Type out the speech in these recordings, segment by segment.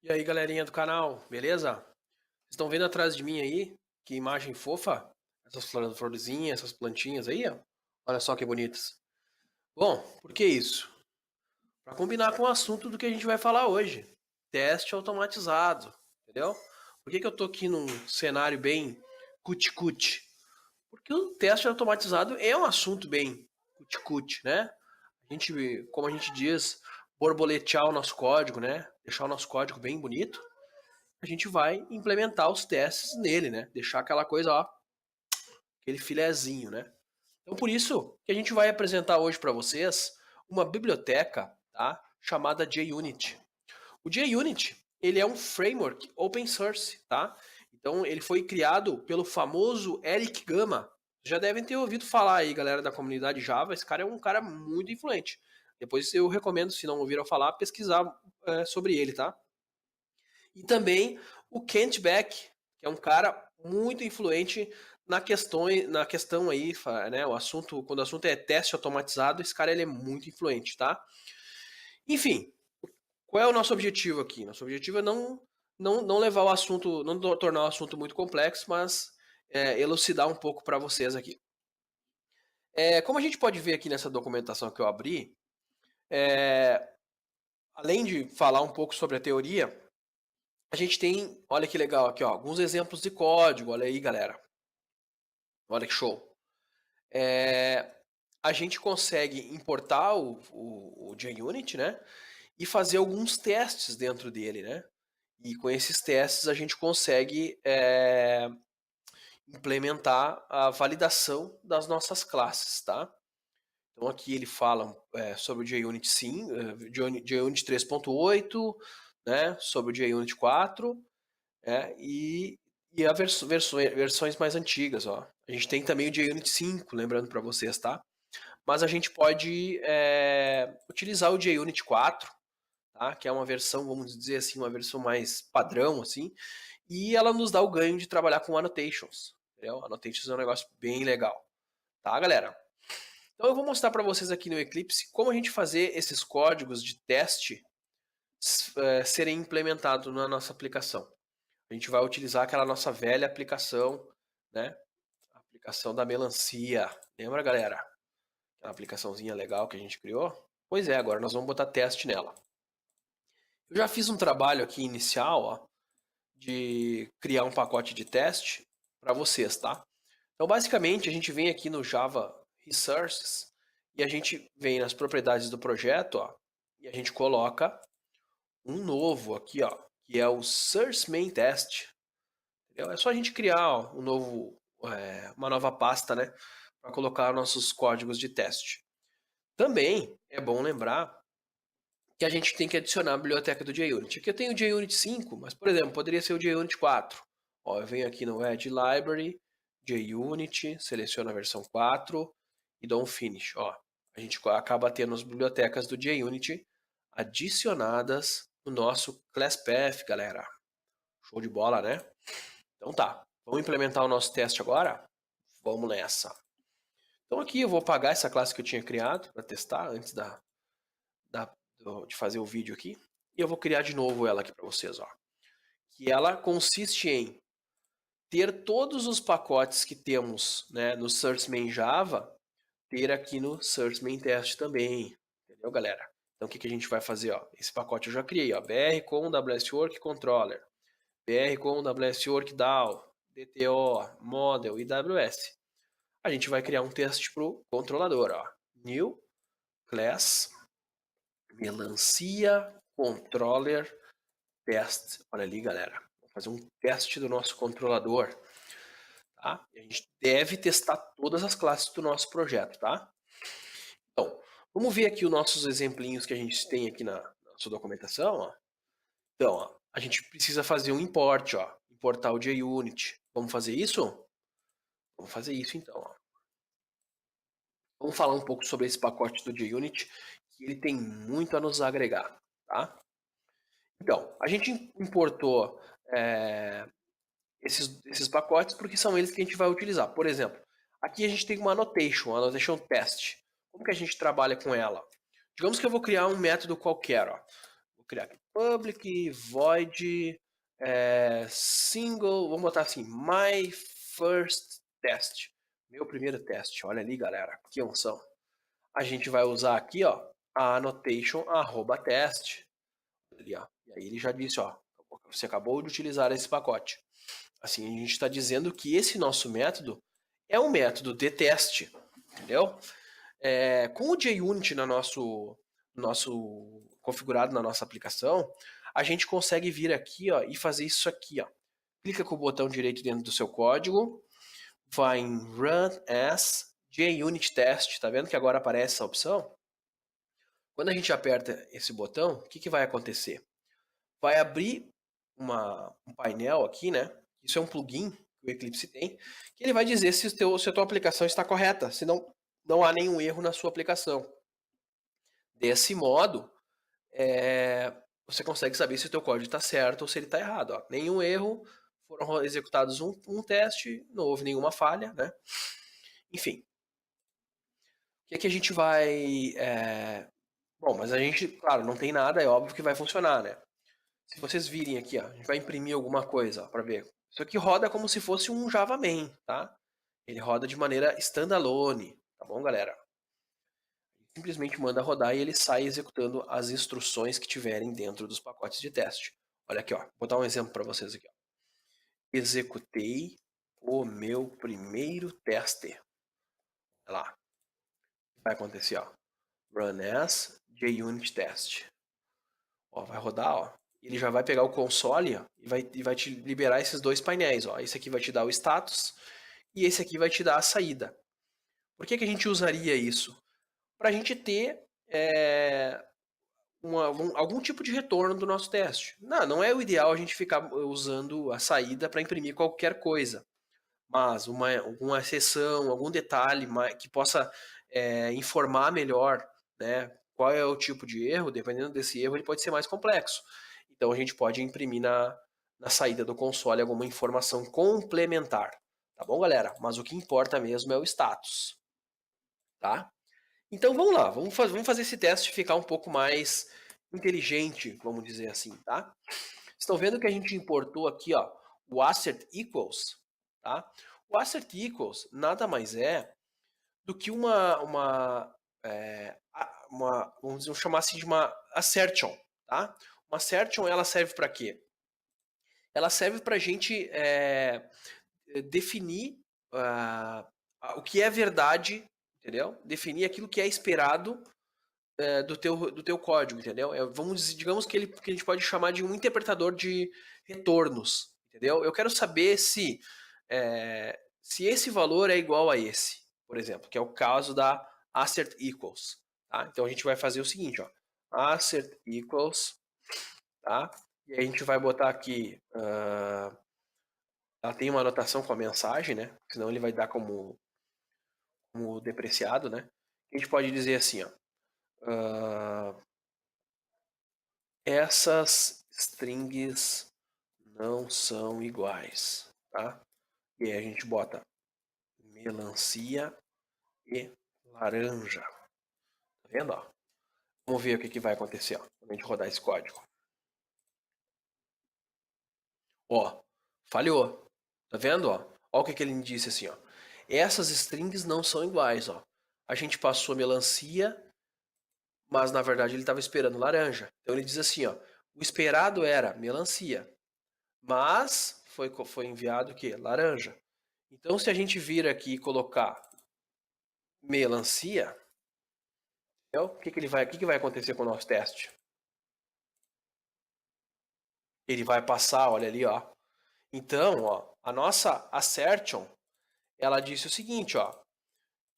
E aí, galerinha do canal, beleza? Vocês estão vendo atrás de mim aí? Que imagem fofa? Essas florzinhas, essas plantinhas aí, ó. Olha só que bonitas. Bom, por que isso? Para combinar com o assunto do que a gente vai falar hoje. Teste automatizado, entendeu? Por que eu tô aqui num cenário bem cuti-cuti? Porque o teste automatizado é um assunto bem cuti-cuti, né? A gente, como a gente diz, borboletear o nosso código, né? Deixar o nosso código bem bonito. A gente vai implementar os testes nele, né? Deixar aquela coisa, ó, aquele filezinho, né? Então, por isso que a gente vai apresentar hoje para vocês uma biblioteca, tá? Chamada JUnit. O JUnit, ele é um framework open source, tá? Então, ele foi criado pelo famoso Eric Gama. Já devem ter ouvido falar aí, galera da comunidade Java. Esse cara é um cara muito influente. Depois eu recomendo, se não ouviram falar, pesquisar sobre ele, tá? E também o Kent Beck, que é um cara muito influente na questão aí, né, quando o assunto é teste automatizado, esse cara ele é muito influente, tá? Enfim, qual é o nosso objetivo aqui? Nosso objetivo é não levar o assunto, não tornar o assunto muito complexo, mas elucidar um pouco para vocês aqui. Como a gente pode ver aqui nessa documentação que eu abri, além de falar um pouco sobre a teoria, a gente tem, olha que legal aqui, ó, alguns exemplos de código, olha aí, galera. Olha que show. A gente consegue importar o JUnit, né? E fazer alguns testes dentro dele, né? E com esses testes a gente consegue implementar a validação das nossas classes, tá? Então aqui ele fala sobre o JUnit 5, JUnit 3.8, né? Sobre o JUnit 4, e versões mais antigas, ó. A gente tem também o JUnit 5, lembrando para vocês, tá? Mas a gente pode utilizar o JUnit 4, tá? Que é uma versão, vamos dizer assim, uma versão mais padrão, assim, e ela nos dá o ganho de trabalhar com annotations, entendeu? Annotations é um negócio bem legal, tá, galera? Então eu vou mostrar para vocês aqui no Eclipse como a gente fazer esses códigos de teste serem implementados na nossa aplicação. A gente vai utilizar aquela nossa velha aplicação, né? A aplicação da melancia. Lembra, galera? Aquela aplicaçãozinha legal que a gente criou? Pois é, agora nós vamos botar teste nela. Eu já fiz um trabalho aqui inicial, ó, de criar um pacote de teste para vocês, tá? Então, basicamente, a gente vem aqui no Java Resources e a gente vem nas propriedades do projeto, ó, e a gente coloca um novo aqui, ó, que é o Source Main Test. Entendeu? É só a gente criar ó, uma nova pasta, né, para colocar nossos códigos de teste. Também é bom lembrar que a gente tem que adicionar a biblioteca do JUnit. Aqui eu tenho o JUnit 5, mas, por exemplo, poderia ser o JUnit 4. Ó, eu venho aqui no Add Library, JUnit, seleciono a versão 4 e dou um Finish. Ó, a gente acaba tendo as bibliotecas do JUnit adicionadas no nosso Class Path, galera. Show de bola, né? Então tá, vamos implementar o nosso teste agora? Vamos nessa. Então aqui eu vou apagar essa classe que eu tinha criado para testar antes de fazer o vídeo aqui. E eu vou criar de novo ela aqui para vocês, ó. Que ela consiste em ter todos os pacotes que temos, né, no Source Main Java, ter aqui no Source Main Test também. Entendeu, galera? Então o que a gente vai fazer, ó? Esse pacote eu já criei, ó. BR com WSWork Controller, BR com WSWork DAO, DTO, Model e AWS. A gente vai criar um teste para o controlador, ó. New Class Melancia Controller Test. Olha ali, galera. Vamos fazer um teste do nosso controlador. Tá? A gente deve testar todas as classes do nosso projeto, tá? Então, vamos ver aqui os nossos exemplinhos que a gente tem aqui na nossa documentação, ó. Então, ó, a gente precisa fazer um import, ó. Importar o JUnit. Vamos fazer isso? Vamos fazer isso então, ó. Vamos falar um pouco sobre esse pacote do JUnit, que ele tem muito a nos agregar, tá? Então, a gente importou esses pacotes porque são eles que a gente vai utilizar. Por exemplo, aqui a gente tem uma annotation test. Como que a gente trabalha com ela? Digamos que eu vou criar um método qualquer, ó. Vou Vou criar aqui public void single, vamos botar assim, my first test, meu primeiro teste. Olha ali, galera, que unção. A gente vai usar aqui, ó, a annotation @test. Ali, ó. E aí ele já disse, ó, você acabou de utilizar esse pacote. Assim, a gente está dizendo que esse nosso método é um método de teste, entendeu? Com o JUnit nosso configurado na nossa aplicação, a gente consegue vir aqui, ó, e fazer isso aqui, ó. Clica com o botão direito dentro do seu código, vai em Run as JUnit Test, tá vendo que agora aparece essa opção? Quando a gente aperta esse botão, o que vai acontecer? Vai abrir um painel aqui, né? Isso é um plugin que o Eclipse tem, que ele vai dizer se a tua aplicação está correta, se não há nenhum erro na sua aplicação. Desse modo, você consegue saber se o teu código está certo ou se ele está errado. Ó. Nenhum erro, foram executados um teste, não houve nenhuma falha, né? Enfim. O que a gente vai... Bom, mas a gente, claro, não tem nada, é óbvio que vai funcionar, né? Se vocês virem aqui, ó, a gente vai imprimir alguma coisa para ver. Isso aqui roda como se fosse um Java Main, tá? Ele roda de maneira standalone, tá bom, galera? Simplesmente manda rodar e ele sai executando as instruções que tiverem dentro dos pacotes de teste. Olha aqui, ó, vou botar um exemplo para vocês aqui. Ó. Executei o meu primeiro teste. Olha lá. O que vai acontecer, ó? Run as JUnit test. Ó, vai rodar, ó. Ele já vai pegar o console ó, e vai te liberar esses dois painéis. Ó. Esse aqui vai te dar o status e esse aqui vai te dar a saída. Por que a gente usaria isso? Para a gente ter algum tipo de retorno do nosso teste. Não é o ideal a gente ficar usando a saída para imprimir qualquer coisa, mas alguma exceção, algum detalhe que possa informar melhor, né, qual é o tipo de erro, dependendo desse erro, ele pode ser mais complexo. Então a gente pode imprimir na saída do console alguma informação complementar. Tá bom, galera? Mas o que importa mesmo é o status. Tá? Então vamos lá, vamos fazer esse teste ficar um pouco mais inteligente, vamos dizer assim, tá? Estão vendo que a gente importou aqui, ó, o assert equals, tá? O assert equals nada mais é do que vamos chamar assim de uma assertion, tá? Uma assertion, ela serve para quê? Ela serve para a gente definir o que é verdade, entendeu? Definir aquilo que é esperado do teu código, entendeu? Digamos que a gente pode chamar de um interpretador de retornos, entendeu? Eu quero saber se esse valor é igual a esse, por exemplo, que é o caso da assert equals, tá? Então a gente vai fazer o seguinte, ó, assert equals, tá? E a gente vai botar aqui, ela tem uma anotação com a mensagem, né? Senão ele vai dar como depreciado, né? A gente pode dizer assim, ó, essas strings não são iguais, tá? E aí a gente bota melancia e laranja. Tá vendo? Ó? Vamos ver o que vai acontecer ó, quando a gente rodar esse código. Ó, falhou. Tá vendo? Ó, ó o que ele disse assim, ó. Essas strings não são iguais, ó. A gente passou melancia, mas na verdade ele estava esperando laranja. Então ele diz assim, ó. O esperado era melancia, mas foi enviado o quê? Laranja. Então se a gente vir aqui e colocar melancia, o que vai acontecer com o nosso teste? Ele vai passar, olha ali, ó. Então, ó, a nossa assertion, ela disse o seguinte, ó,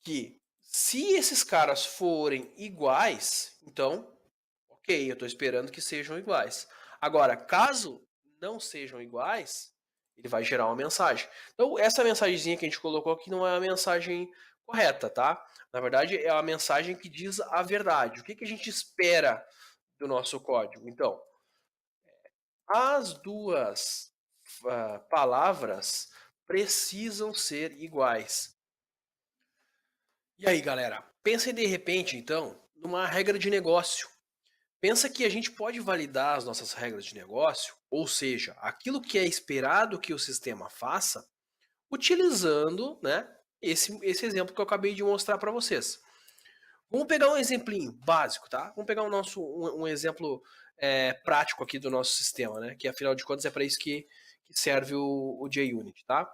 que se esses caras forem iguais, então, ok, eu estou esperando que sejam iguais. Agora, caso não sejam iguais, ele vai gerar uma mensagem. Então, essa mensagenzinha que a gente colocou aqui não é a mensagem correta, tá? Na verdade, é a mensagem que diz a verdade. O que a gente espera do nosso código? Então, as duas palavras precisam ser iguais. E aí, galera? Pensem de repente, então, numa regra de negócio. Pensa que a gente pode validar as nossas regras de negócio, ou seja, aquilo que é esperado que o sistema faça, utilizando, né, esse exemplo que eu acabei de mostrar para vocês. Vamos pegar um exemplinho básico, tá? Vamos pegar um exemplo prático aqui do nosso sistema, né? Que afinal de contas é para isso que serve o JUnit, tá?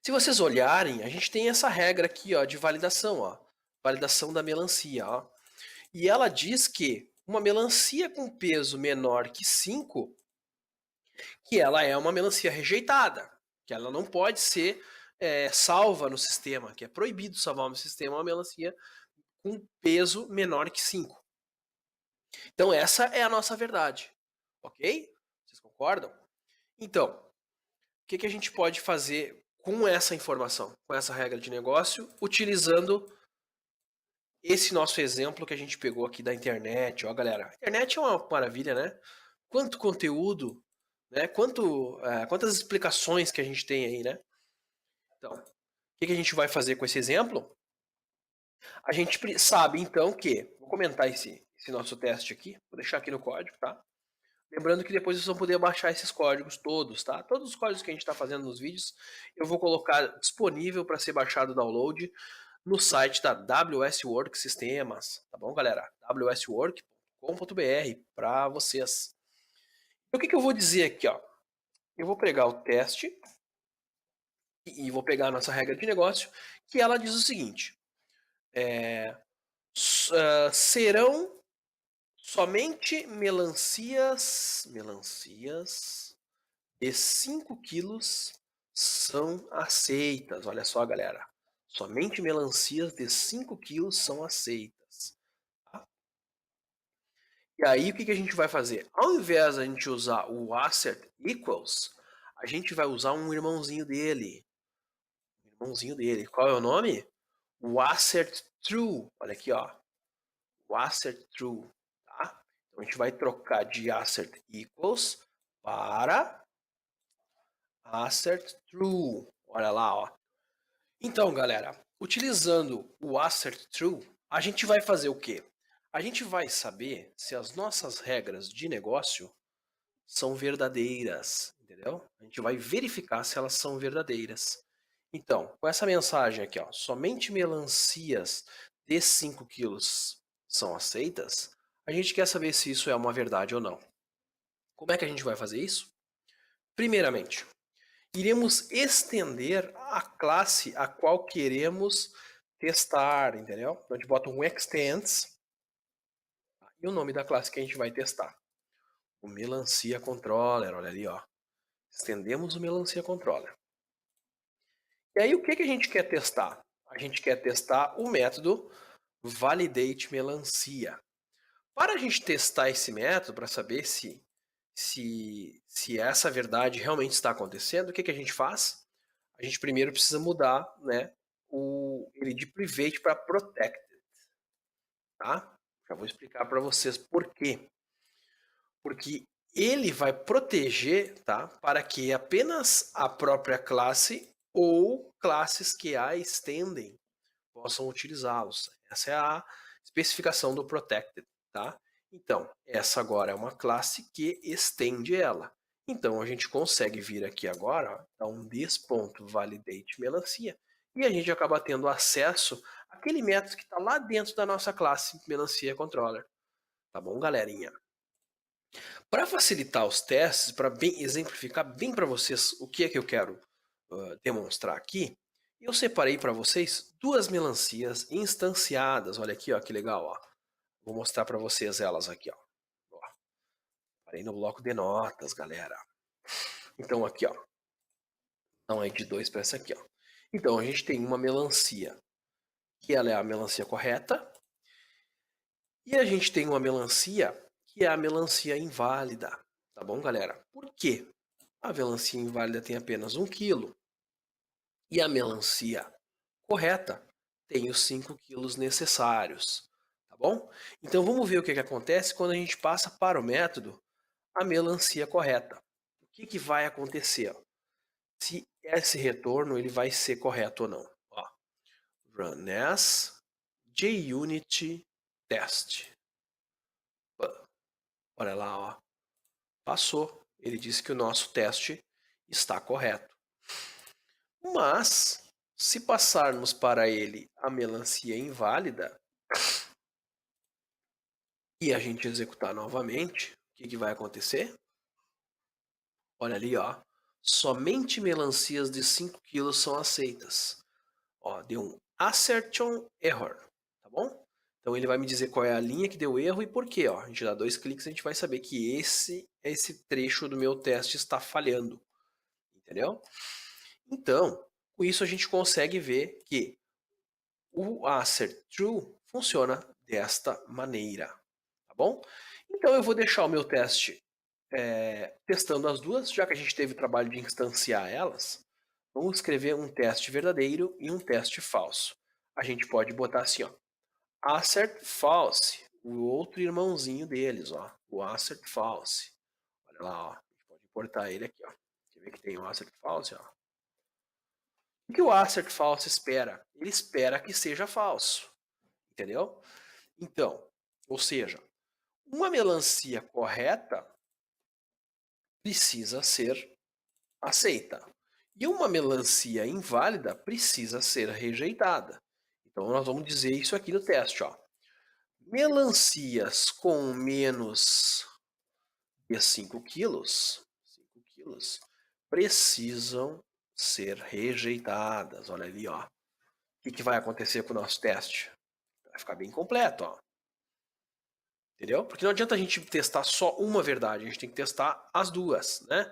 Se vocês olharem, a gente tem essa regra aqui, ó, de validação, ó. Validação da melancia, ó. E ela diz que uma melancia com peso menor que 5, que ela é uma melancia rejeitada, que ela não pode ser salva no sistema, que é proibido salvar no sistema uma melancia com peso menor que 5. Então essa é a nossa verdade, ok? Vocês concordam? Então, o que a gente pode fazer com essa informação, com essa regra de negócio, utilizando esse nosso exemplo que a gente pegou aqui da internet? Ó, galera, a internet é uma maravilha, né? Quanto conteúdo, né? Quantas explicações que a gente tem aí, né? Então, o que a gente vai fazer com esse exemplo? A gente sabe, então, que... Vou comentar esse nosso teste aqui. Vou deixar aqui no código, tá? Lembrando que depois vocês vão poder baixar esses códigos todos, tá? Todos os códigos que a gente está fazendo nos vídeos, eu vou colocar disponível para ser baixado o download no site da WS Work Sistemas, tá bom, galera? wswork.com.br para vocês. Então, o que eu vou dizer aqui, ó? Eu vou pegar o teste e vou pegar a nossa regra de negócio, que ela diz o seguinte: serão somente melancias de 5 quilos são aceitas. Olha só, galera. Somente melancias de 5 quilos são aceitas. Tá? E aí, o que a gente vai fazer? Ao invés de a gente usar o assert equals, a gente vai usar um irmãozinho dele. Qual é o nome? O assert true. Olha aqui, ó. O assert true. Tá? Então, a gente vai trocar de assert equals para assert true. Olha lá, ó. Então, galera, utilizando o assert true, a gente vai fazer o quê? A gente vai saber se as nossas regras de negócio são verdadeiras, entendeu? A gente vai verificar se elas são verdadeiras. Então, com essa mensagem aqui, ó, somente melancias de 5 quilos são aceitas, a gente quer saber se isso é uma verdade ou não. Como é que a gente vai fazer isso? Primeiramente, iremos estender a classe a qual queremos testar, entendeu? Então a gente bota um extends e o nome da classe que a gente vai testar. O melancia controller, olha ali, ó. Estendemos o melancia controller. E aí o que a gente quer testar? A gente quer testar o método validate melancia. Para a gente testar esse método, para saber se essa verdade realmente está acontecendo, o que a gente faz? A gente primeiro precisa mudar, né, ele de private para protected, tá? Já vou explicar para vocês por quê. Porque ele vai proteger, tá, para que apenas a própria classe ou classes que a estendem possam utilizá-los. Essa é a especificação do protected, tá? Então, essa agora é uma classe que estende ela. Então, a gente consegue vir aqui agora, ó, dar um this.validate melancia, e a gente acaba tendo acesso àquele método que está lá dentro da nossa classe melancia controller. Tá bom, galerinha? Para facilitar os testes, para exemplificar bem para vocês o que é que eu quero demonstrar aqui, eu separei para vocês duas melancias instanciadas. Olha aqui, ó, que legal, ó. Vou mostrar para vocês elas aqui, ó. Parei no bloco de notas, galera. Então aqui, ó. Não é de 2 para essa aqui, ó. Então a gente tem uma melancia que ela é a melancia correta e a gente tem uma melancia que é a melancia inválida. Tá bom, galera? Por quê? A melancia inválida tem apenas 1 quilo e a melancia correta tem os 5 quilos necessários, tá bom? Então vamos ver o que acontece quando a gente passa para o método a melancia correta. O que vai acontecer? Se esse retorno ele vai ser correto ou não. Ó, run as JUnit test. Olha lá, ó. Passou. Ele disse que o nosso teste está correto. Mas, se passarmos para ele a melancia inválida e a gente executar novamente, o que vai acontecer? Olha ali, ó. Somente melancias de 5 quilos são aceitas. Ó, deu um assertion error, tá bom? Então ele vai me dizer qual é a linha que deu erro e por quê, ó. A gente dá 2 cliques e a gente vai saber que esse trecho do meu teste está falhando, entendeu? Então, com isso a gente consegue ver que o assert true funciona desta maneira, tá bom? Então eu vou deixar o meu teste testando as duas, já que a gente teve o trabalho de instanciar elas. Vamos escrever um teste verdadeiro e um teste falso. A gente pode botar assim, ó, assert false, o outro irmãozinho deles, ó, o assert false. Olha lá, ó, a gente pode importar ele aqui, ó. Quer ver que tem o assert false, ó. O que o assert false espera? Ele espera que seja falso, entendeu? Então, ou seja, uma melancia correta precisa ser aceita. E uma melancia inválida precisa ser rejeitada. Então nós vamos dizer isso aqui no teste, ó. Melancias com menos de 5 quilos, 5 quilos precisam ser rejeitadas. Olha ali, ó. O que vai acontecer com o nosso teste? Vai ficar bem completo, ó. Entendeu? Porque não adianta a gente testar só uma verdade, a gente tem que testar as duas, né?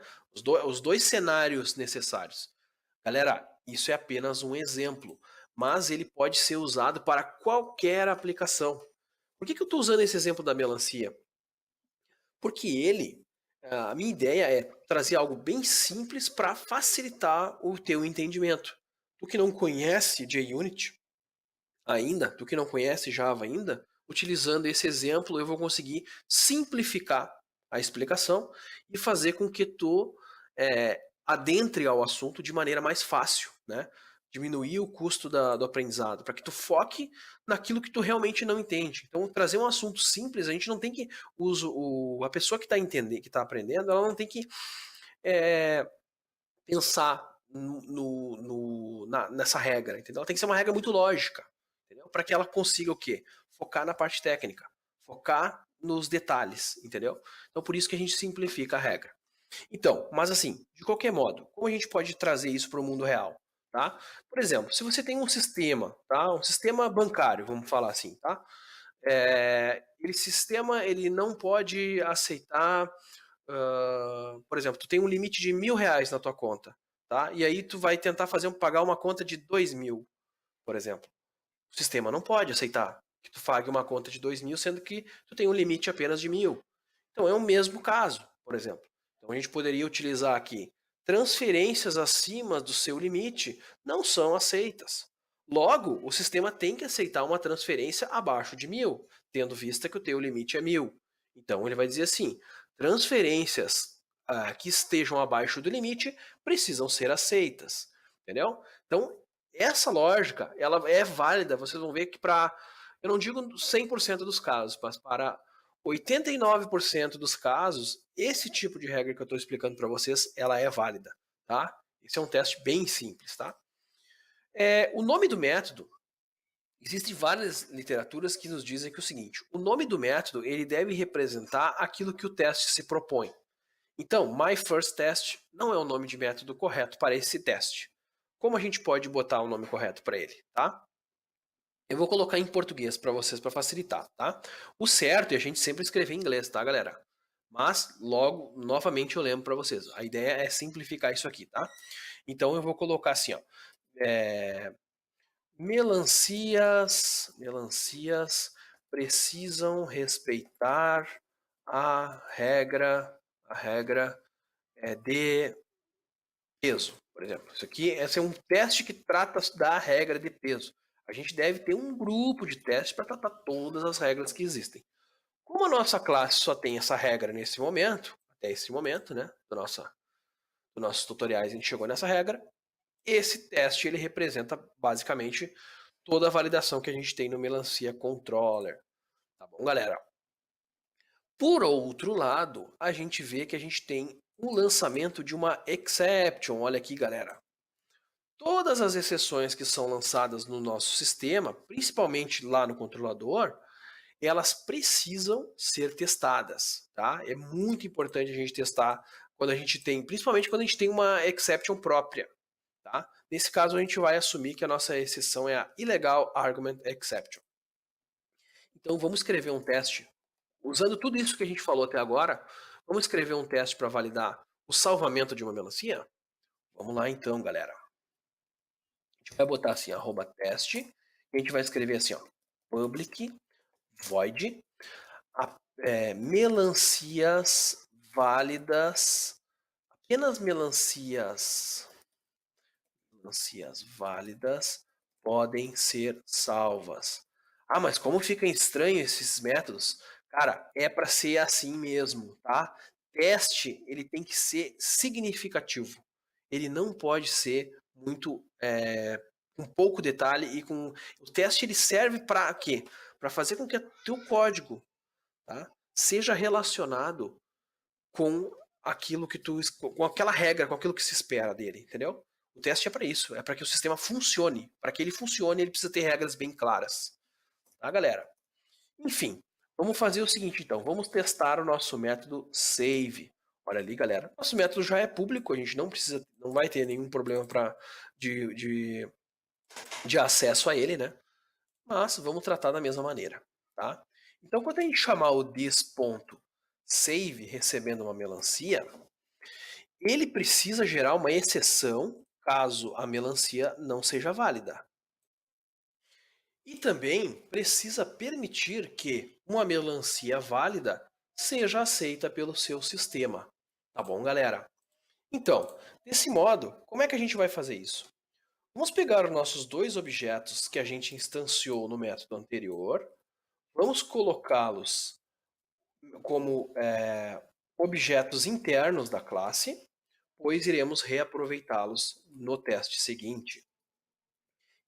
Os dois cenários necessários. Galera, isso é apenas um exemplo, mas ele pode ser usado para qualquer aplicação. Por que eu estou usando esse exemplo da melancia? Porque a minha ideia é trazer algo bem simples para facilitar o teu entendimento. Tu que não conhece JUnit ainda, tu que não conhece Java ainda, utilizando esse exemplo eu vou conseguir simplificar a explicação e fazer com que tu adentre ao assunto de maneira mais fácil, né? Diminuir o custo do aprendizado, para que tu foque naquilo que tu realmente não entende. Então, trazer um assunto simples, a gente não tem que a pessoa que está entendendo, que está aprendendo, ela não tem que pensar nessa regra, entendeu? Ela tem que ser uma regra muito lógica, entendeu? Para que ela consiga o quê? Focar na parte técnica, focar nos detalhes, entendeu? Então, por isso que a gente simplifica a regra. Então, mas assim, de qualquer modo, como a gente pode trazer isso para o mundo real? Tá? Por exemplo, se você tem um sistema, tá? Um sistema bancário, vamos falar assim, tá? Esse sistema ele não pode aceitar, por exemplo, tu tem um limite de R$ 1.000 na tua conta, tá? E aí tu vai tentar pagar uma conta de 2.000, por exemplo. O sistema não pode aceitar que tu pague uma conta de 2.000, sendo que tu tem um limite apenas de 1.000. Então é o mesmo caso, por exemplo. Então a gente poderia utilizar aqui transferências acima do seu limite não são aceitas. Logo, o sistema tem que aceitar uma transferência abaixo de 1.000, tendo vista que o teu limite é 1.000. Então ele vai dizer assim: transferências que estejam abaixo do limite precisam ser aceitas, entendeu? Então essa lógica ela é válida. Vocês vão ver que eu não digo 100% dos casos, mas para 89% dos casos, esse tipo de regra que eu estou explicando para vocês, ela é válida, tá? Esse é um teste bem simples, tá? O nome do método, existem várias literaturas que nos dizem que é o seguinte: o nome do método ele deve representar aquilo que o teste se propõe. Então, my first test não é o nome de método correto para esse teste. Como a gente pode botar o nome correto para ele, tá? Eu vou colocar em português para vocês para facilitar, tá? O certo é a gente sempre escrever em inglês, tá, galera? Mas logo, novamente eu lembro para vocês. A ideia é simplificar isso aqui, tá? Então eu vou colocar assim, ó. Melancias precisam respeitar a regra de peso, por exemplo. Esse é um teste que trata da regra de peso. A gente deve ter um grupo de testes para tratar todas as regras que existem. Como a nossa classe só tem essa regra nesse momento, até esse momento, né, dos nossos tutoriais a gente chegou nessa regra, esse teste ele representa basicamente toda a validação que a gente tem no Melancia Controller. Tá bom, galera? Por outro lado, a gente vê que a gente tem o lançamento de uma exception. Olha aqui, galera. Todas as exceções que são lançadas no nosso sistema, principalmente lá no controlador, elas precisam ser testadas, tá? É muito importante a gente testar quando a gente tem, principalmente quando a gente tem uma exception própria, tá? Nesse caso, a gente vai assumir que a nossa exceção é a Illegal Argument Exception. Então, vamos escrever um teste. Usando tudo isso que a gente falou até agora, vamos escrever um teste para validar o salvamento de uma melancia? Vamos lá então, galera. A gente vai botar assim, @teste, e a gente vai escrever assim, ó, public void melancias válidas, apenas melancias válidas podem ser salvas. Ah, mas como fica estranho esses métodos? Cara, é para ser assim mesmo, tá? Teste, ele tem que ser significativo. Ele não pode ser muito com pouco detalhe e com o teste ele serve para quê? Para fazer com que o teu código, tá, seja relacionado com aquilo que com aquela regra, com aquilo que se espera dele, entendeu? O teste é para isso, é para que o sistema funcione. Para que ele funcione, ele precisa ter regras bem claras, tá, galera? Enfim, vamos fazer o seguinte então, vamos testar o nosso método save. Olha ali, galera, nosso método já é público, a gente não vai ter nenhum problema de acesso a ele, né? Mas vamos tratar da mesma maneira, tá? Então, quando a gente chamar o this.save recebendo uma melancia, ele precisa gerar uma exceção caso a melancia não seja válida. E também precisa permitir que uma melancia válida seja aceita pelo seu sistema. Tá bom, galera? Então, desse modo, como é que a gente vai fazer isso? Vamos pegar os nossos dois objetos que a gente instanciou no método anterior, vamos colocá-los como objetos internos da classe, pois iremos reaproveitá-los no teste seguinte.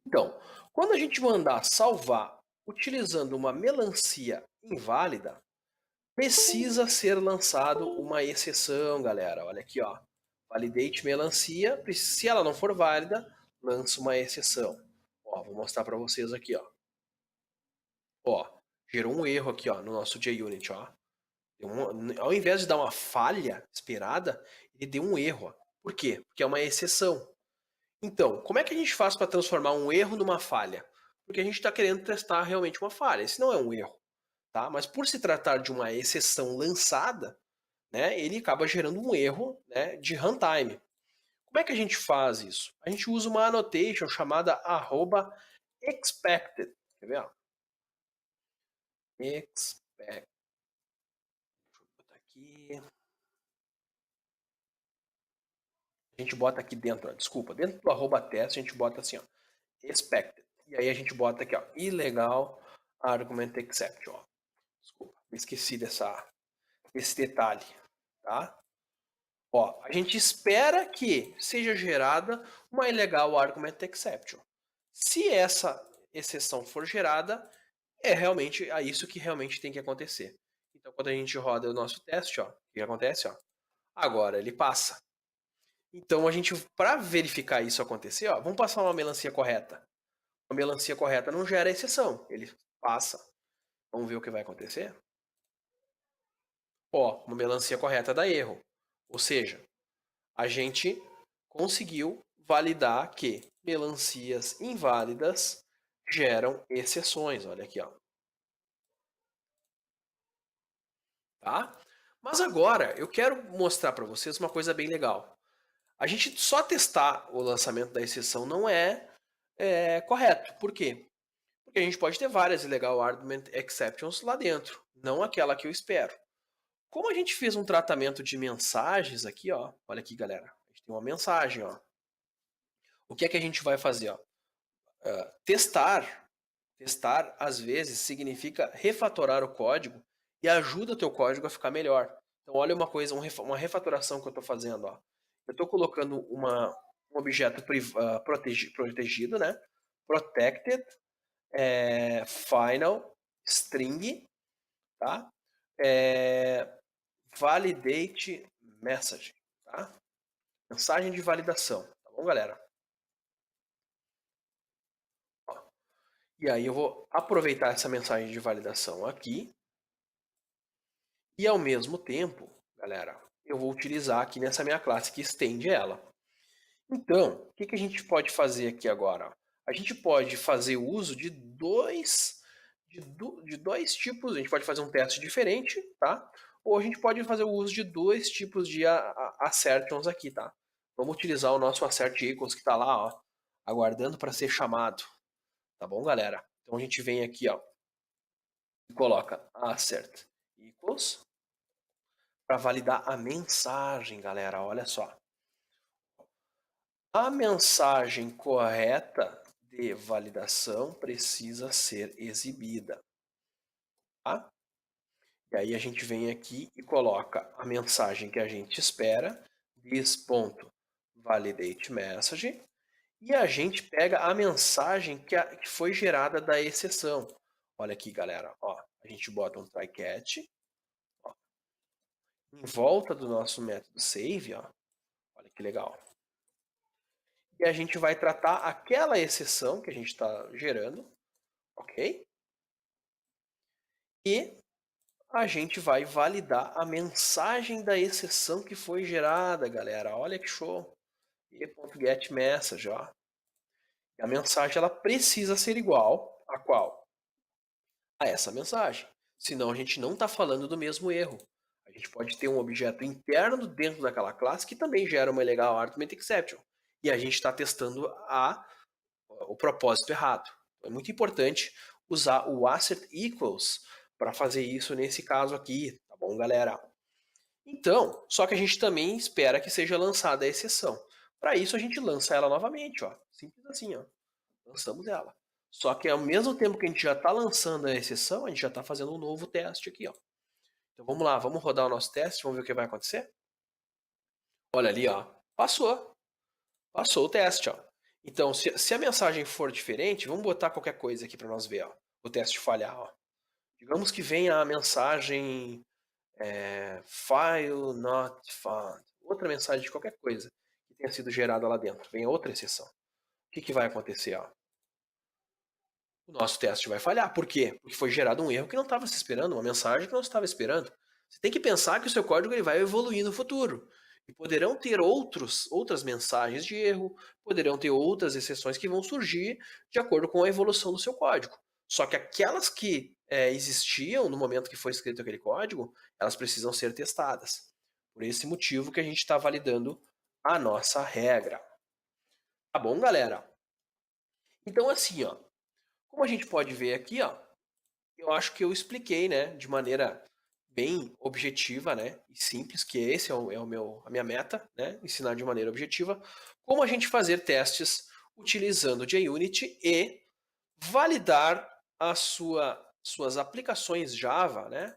Então, quando a gente mandar salvar utilizando uma melancia inválida, precisa ser lançado uma exceção, galera. Olha aqui, ó. Validate melancia. Se ela não for válida, lança uma exceção. Ó, vou mostrar para vocês aqui, ó. Ó, gerou um erro aqui, ó, no nosso JUnit, ó. Ao invés de dar uma falha esperada, ele deu um erro. Ó. Por quê? Porque é uma exceção. Então, como é que a gente faz para transformar um erro numa falha? Porque a gente está querendo testar realmente uma falha. Esse não é um erro, tá? Mas por se tratar de uma exceção lançada, né, ele acaba gerando um erro, né, de runtime. Como é que a gente faz isso? A gente usa uma annotation chamada @expected. Quer ver? Ó? Expect. Deixa eu botar aqui. A gente bota aqui dentro, ó, desculpa, dentro do @test a gente bota assim, ó, expected. E aí a gente bota aqui, ó, illegal argument exception, ó. Desculpa, me esqueci desse detalhe, tá? Ó, a gente espera que seja gerada uma illegal argument exception. Se essa exceção for gerada, é realmente isso que realmente tem que acontecer. Então, quando a gente roda o nosso teste, ó, o que acontece? Ó, agora ele passa. Então, a gente, para verificar isso acontecer, ó, vamos passar uma melancia correta. Uma melancia correta não gera exceção, ele passa. Vamos ver o que vai acontecer? Ó, uma melancia correta dá erro. Ou seja, a gente conseguiu validar que melancias inválidas geram exceções. Olha aqui, ó. Tá? Mas agora eu quero mostrar para vocês uma coisa bem legal. A gente só testar o lançamento da exceção não é correto. Por quê? Porque a gente pode ter várias illegal argument exceptions lá dentro, não aquela que eu espero. Como a gente fez um tratamento de mensagens aqui, ó, olha aqui, galera, a gente tem uma mensagem, ó. O que é que a gente vai fazer, ó? Testar, às vezes significa refatorar o código e ajuda o teu código a ficar melhor. Então olha uma coisa, uma refatoração que eu estou fazendo, ó. Eu estou colocando um objeto protegido, né? Protected final string, tá? validate message, tá? Mensagem de validação, tá bom, galera? Ó, e aí eu vou aproveitar essa mensagem de validação aqui e ao mesmo tempo, galera, eu vou utilizar aqui nessa minha classe que estende ela. Então, o que a gente pode fazer aqui agora? A gente pode fazer uso de dois tipos, a gente pode fazer um teste diferente, tá? Ou a gente pode fazer o uso de dois tipos de assertions aqui, tá? Vamos utilizar o nosso assert equals que está lá, ó, aguardando para ser chamado, tá bom, galera? Então a gente vem aqui, ó, e coloca assert equals para validar a mensagem, galera. Olha só. A mensagem correta de validação precisa ser exibida, tá? E aí a gente vem aqui e coloca a mensagem que a gente espera, this.validateMessage, e a gente pega a mensagem que foi gerada da exceção. Olha aqui, galera, ó, a gente bota um try-catch, ó, em volta do nosso método save, ó, olha que legal. E a gente vai tratar aquela exceção que a gente está gerando, ok? E a gente vai validar a mensagem da exceção que foi gerada, galera. Olha que show! e.getMessage, ó. E a mensagem ela precisa ser igual a qual? A essa mensagem. Senão a gente não está falando do mesmo erro. A gente pode ter um objeto interno dentro daquela classe que também gera uma illegal argument exception. E a gente está testando o propósito errado. É muito importante usar o assert equals para fazer isso nesse caso aqui, tá bom, galera? Então, só que a gente também espera que seja lançada a exceção. Para isso a gente lança ela novamente, ó. Simples assim, ó. Lançamos ela. Só que ao mesmo tempo que a gente já está lançando a exceção, a gente já está fazendo um novo teste aqui, ó. Então vamos lá, vamos rodar o nosso teste, vamos ver o que vai acontecer? Olha ali, ó. Passou. Passou o teste, ó. Então, se a mensagem for diferente, vamos botar qualquer coisa aqui para nós ver, ó. O teste falhar, ó. Digamos que venha a mensagem file not found. Outra mensagem de qualquer coisa que tenha sido gerada lá dentro. Venha outra exceção. O que vai acontecer, ó? O nosso teste vai falhar. Por quê? Porque foi gerado um erro que não estava se esperando, uma mensagem que não estava esperando. Você tem que pensar que o seu código ele vai evoluir no futuro. E poderão ter outras mensagens de erro, poderão ter outras exceções que vão surgir de acordo com a evolução do seu código. Só que aquelas que existiam no momento que foi escrito aquele código, elas precisam ser testadas. Por esse motivo que a gente está validando a nossa regra. Tá bom, galera? Então, assim, ó, como a gente pode ver aqui, ó, eu acho que eu expliquei, né, de maneira bem objetiva, né, e simples, que esse é a minha meta, né, ensinar de maneira objetiva, como a gente fazer testes utilizando JUnity e validar suas aplicações Java, né,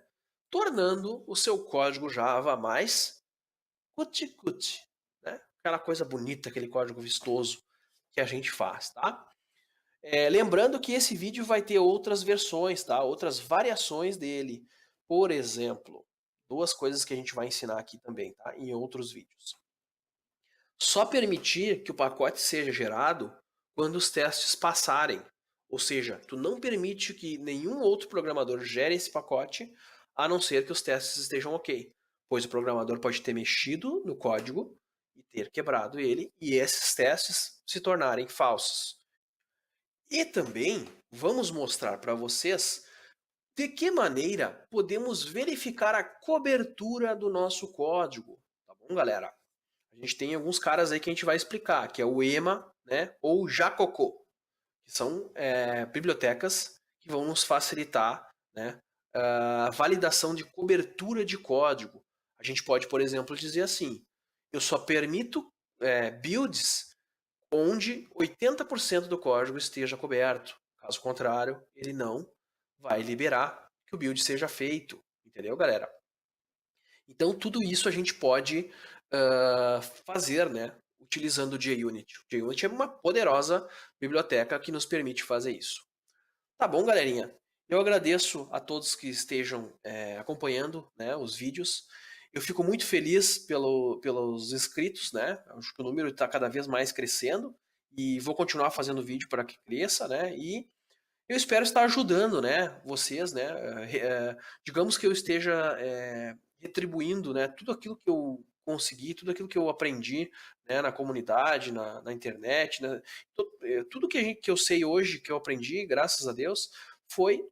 tornando o seu código Java mais cuti-cuti, né, aquela coisa bonita, aquele código vistoso que a gente faz, tá? Lembrando que esse vídeo vai ter outras versões, tá? Outras variações dele. Por exemplo, duas coisas que a gente vai ensinar aqui também, tá? Em outros vídeos. Só permitir que o pacote seja gerado quando os testes passarem. Ou seja, tu não permite que nenhum outro programador gere esse pacote, a não ser que os testes estejam ok. Pois o programador pode ter mexido no código e ter quebrado ele, e esses testes se tornarem falsos. E também vamos mostrar para vocês de que maneira podemos verificar a cobertura do nosso código, tá bom, galera? A gente tem alguns caras aí que a gente vai explicar, que é o EMA, né, ou o Jacoco, que são bibliotecas que vão nos facilitar, né, a validação de cobertura de código. A gente pode, por exemplo, dizer assim, eu só permito builds onde 80% do código esteja coberto. Caso contrário, ele não vai liberar que o build seja feito. Entendeu, galera? Então, tudo isso a gente pode fazer, né? Utilizando o JUnity. O JUnity é uma poderosa biblioteca que nos permite fazer isso. Tá bom, galerinha? Eu agradeço a todos que estejam acompanhando, né, os vídeos. Eu fico muito feliz pelos inscritos, né? Acho que o número está cada vez mais crescendo e vou continuar fazendo vídeo para que cresça, né? E eu espero estar ajudando, né, vocês, né? Digamos que eu esteja retribuindo, né, tudo aquilo que eu consegui, tudo aquilo que eu aprendi, né, na comunidade, na internet, né? Tudo que eu sei hoje, que eu aprendi, graças a Deus, foi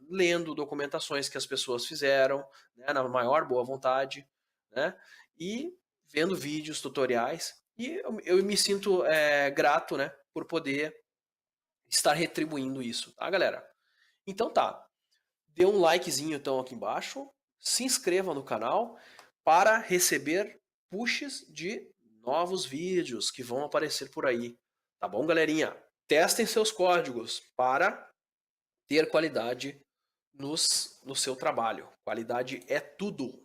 lendo documentações que as pessoas fizeram, né, na maior boa vontade, né? E vendo vídeos, tutoriais. E eu me sinto grato, né, por poder estar retribuindo isso, tá, galera? Então tá, dê um likezinho então aqui embaixo, se inscreva no canal para receber pushes de novos vídeos que vão aparecer por aí, tá bom, galerinha? Testem seus códigos para ter qualidade no seu trabalho. Qualidade é tudo.